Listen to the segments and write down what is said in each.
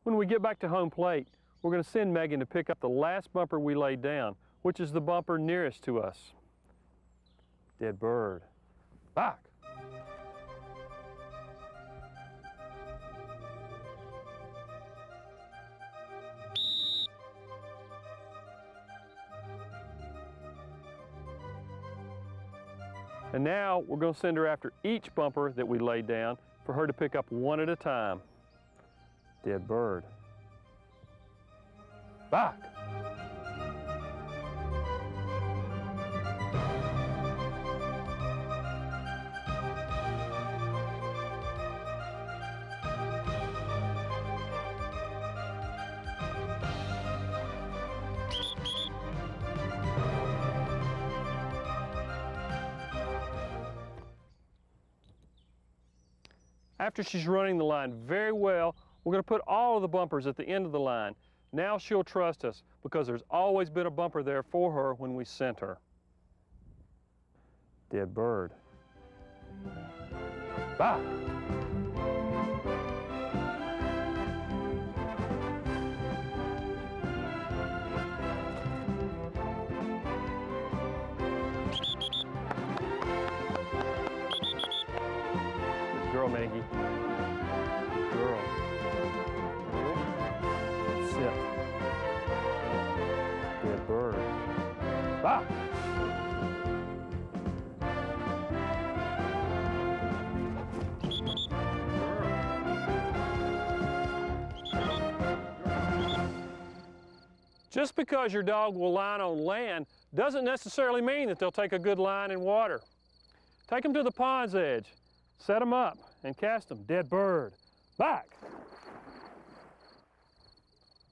When we get back to home plate, we're going to send Megan to pick up the last bumper we laid down, which is the bumper nearest to us. Dead bird. Back. And now we're going to send her after each bumper that we laid down for her to pick up one at a time. Dead bird. Back. After she's running the line very well, we're going to put all of the bumpers at the end of the line. Now she'll trust us because there's always been a bumper there for her when we sent her. Dead bird. Back. Girl, Maggie. Girl. Sit. Dead bird. Back. Just because your dog will line on land doesn't necessarily mean that they'll take a good line in water. Take them to the pond's edge. Set them up and cast them. Dead bird. Back.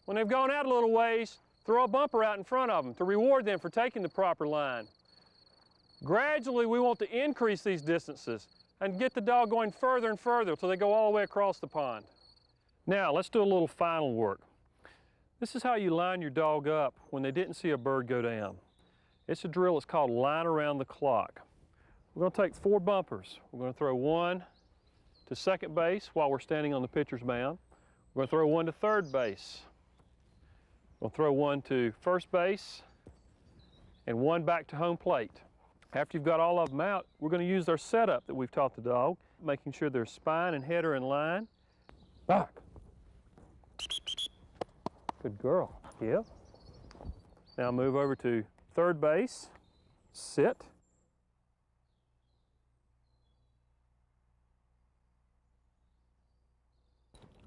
When they've gone out a little ways, throw a bumper out in front of them to reward them for taking the proper line. Gradually, we want to increase these distances and get the dog going further and further until they go all the way across the pond. Now, let's do a little final work. This is how you line your dog up when they didn't see a bird go down. It's a drill that's called line around the clock. We're going to take 4 bumpers. We're going to throw one to second base while we're standing on the pitcher's mound. We're going to throw one to third base. We'll throw one to first base and one back to home plate. After you've got all of them out, we're going to use our setup that we've taught the dog, making sure their spine and head are in line. Back. Good girl. Yep. Now move over to third base. Sit.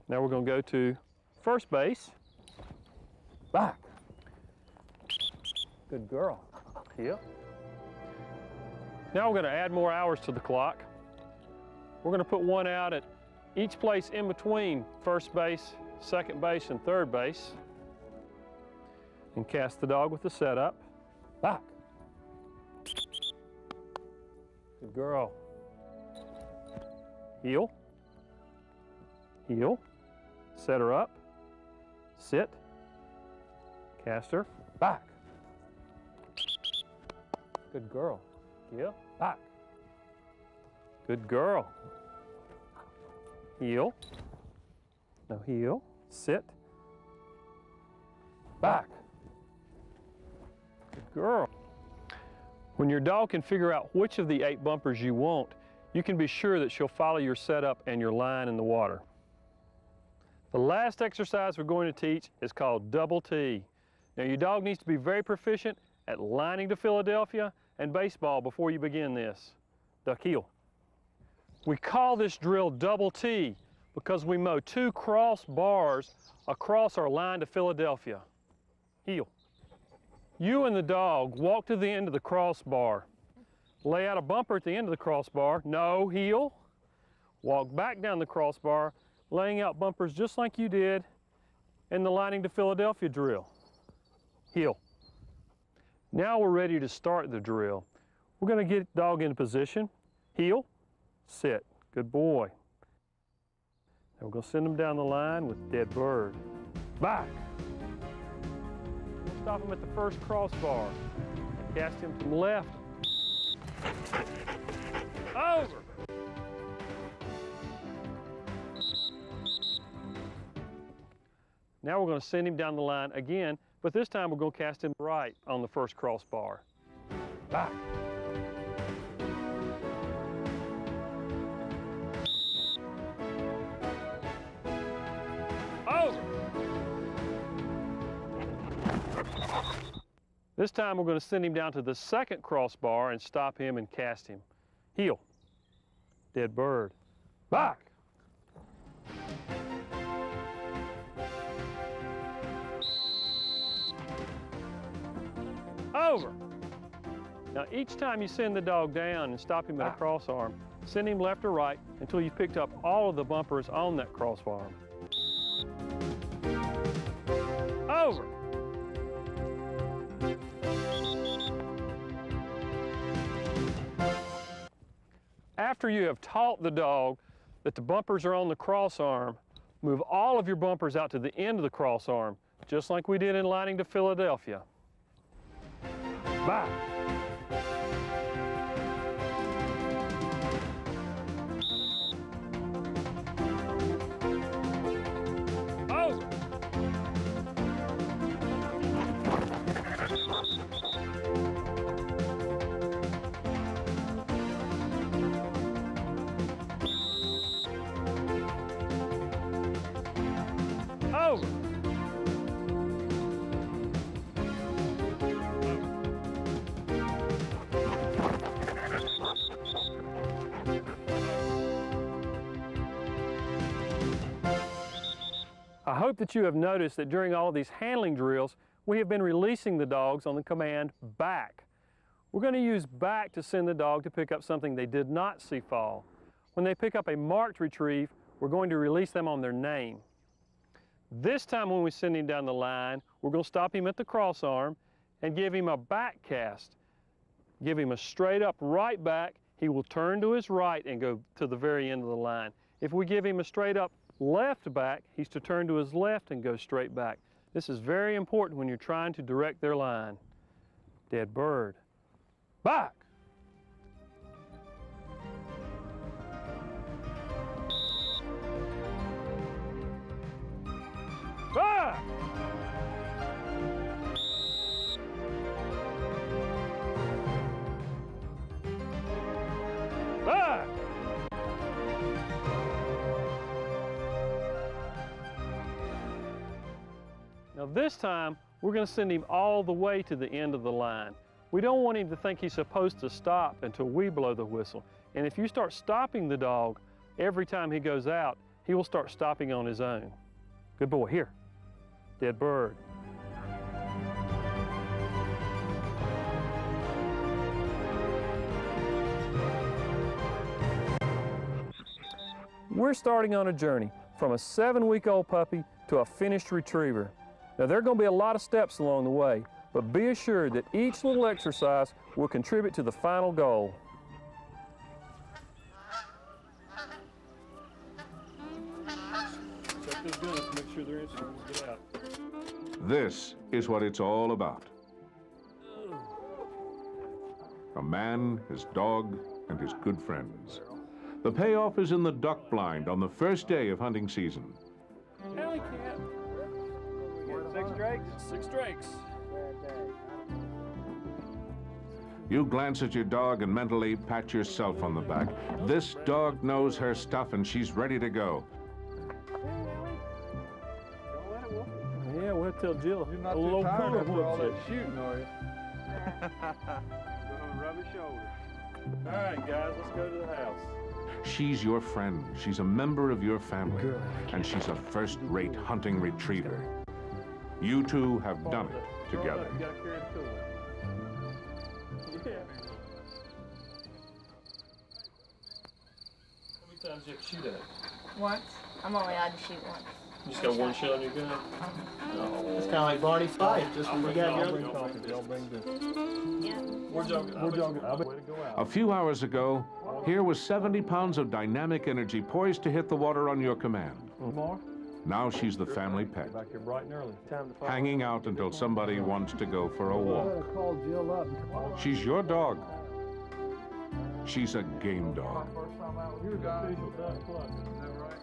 Now we're going to go to first base. Back. Good girl. Yep. Now we're going to add more hours to the clock. We're going to put one out at each place in between first base, second base, and third base. And cast the dog with the setup. Back. Good girl. Heel. Heel. Set her up. Sit. Cast her. Back. Good girl. Yeah. Back. Good girl. Heel. Now heel. Sit. Back. Good girl. When your dog can figure out which of the 8 bumpers you want, you can be sure that she'll follow your setup and your line in the water. The last exercise we're going to teach is called double T. Now your dog needs to be very proficient at lining to Philadelphia and baseball before you begin this. Duck heel. We call this drill double T because we mow 2 cross bars across our line to Philadelphia. Heel. You and the dog walk to the end of the crossbar. Lay out a bumper at the end of the crossbar. No, heel. Walk back down the crossbar, laying out bumpers just like you did in the lining to Philadelphia drill. Heel. Now we're ready to start the drill. We're going to get the dog in position. Heel. Sit. Good boy. Now we're going to send him down the line with dead bird. Back. We'll stop him at the first crossbar and cast him from left. Over. Now we're going to send him down the line again, but this time we're going to cast him right on the first crossbar. Back. Over. This time we're going to send him down to the second crossbar and stop him and cast him. Heel. Dead bird. Back. Over. Now each time you send the dog down and stop him at a cross arm, send him left or right until you've picked up all of the bumpers on that cross arm. Over. After you have taught the dog that the bumpers are on the cross arm, move all of your bumpers out to the end of the cross arm, just like we did in lining to Philadelphia. Back. Over. Over. I hope that you have noticed that during all of these handling drills, we have been releasing the dogs on the command back. We're going to use back to send the dog to pick up something they did not see fall. When they pick up a marked retrieve, we're going to release them on their name. This time when we send him down the line, we're going to stop him at the cross arm and give him a back cast. Give him a straight up right back. He will turn to his right and go to the very end of the line. If we give him a straight up left back, he's to turn to his left and go straight back. This is very important when you're trying to direct their line. Dead bird. Back. Back. Back. Now this time, we're going to send him all the way to the end of the line. We don't want him to think he's supposed to stop until we blow the whistle. And if you start stopping the dog every time he goes out, he will start stopping on his own. Good boy, here. Dead bird. We're starting on a journey from a 7-week-old puppy to a finished retriever. Now there are going to be a lot of steps along the way, but be assured that each little exercise will contribute to the final goal. Check those guns to make sure they're inside. Get out. This is what it's all about. A man, his dog, and his good friends. The payoff is in the duck blind on the first day of hunting season. Alley cat. 6 drakes? 6 drakes. You glance at your dog and mentally pat yourself on the back. This dog knows her stuff and she's ready to go. Yeah, we'll tell Jill. You're not too tired after all that shooting, are you? Rub his shoulder. All right, guys, let's go to the house. She's your friend. She's a member of your family. Good. And she's a first-rate hunting retriever. You two have done it together. You gotta carry the cooler. Yeah. How many times do you have to shoot at it? Once. I'm only allowed to shoot once. You just got one shot on your gun? No. It's kind of like Barney Fife, just when you got your other Y'all bring this. Yeah. We're jogging. Way to go out. A few hours ago, here was 70 pounds of dynamic energy poised to hit the water on your command. More? Now she's the family pet, Back here bright and early. Time to hanging out until somebody wants to go for a walk. Call Jill up. She's your dog. She's a game dog. First time out with Here's you guys. official duck club. Is that right?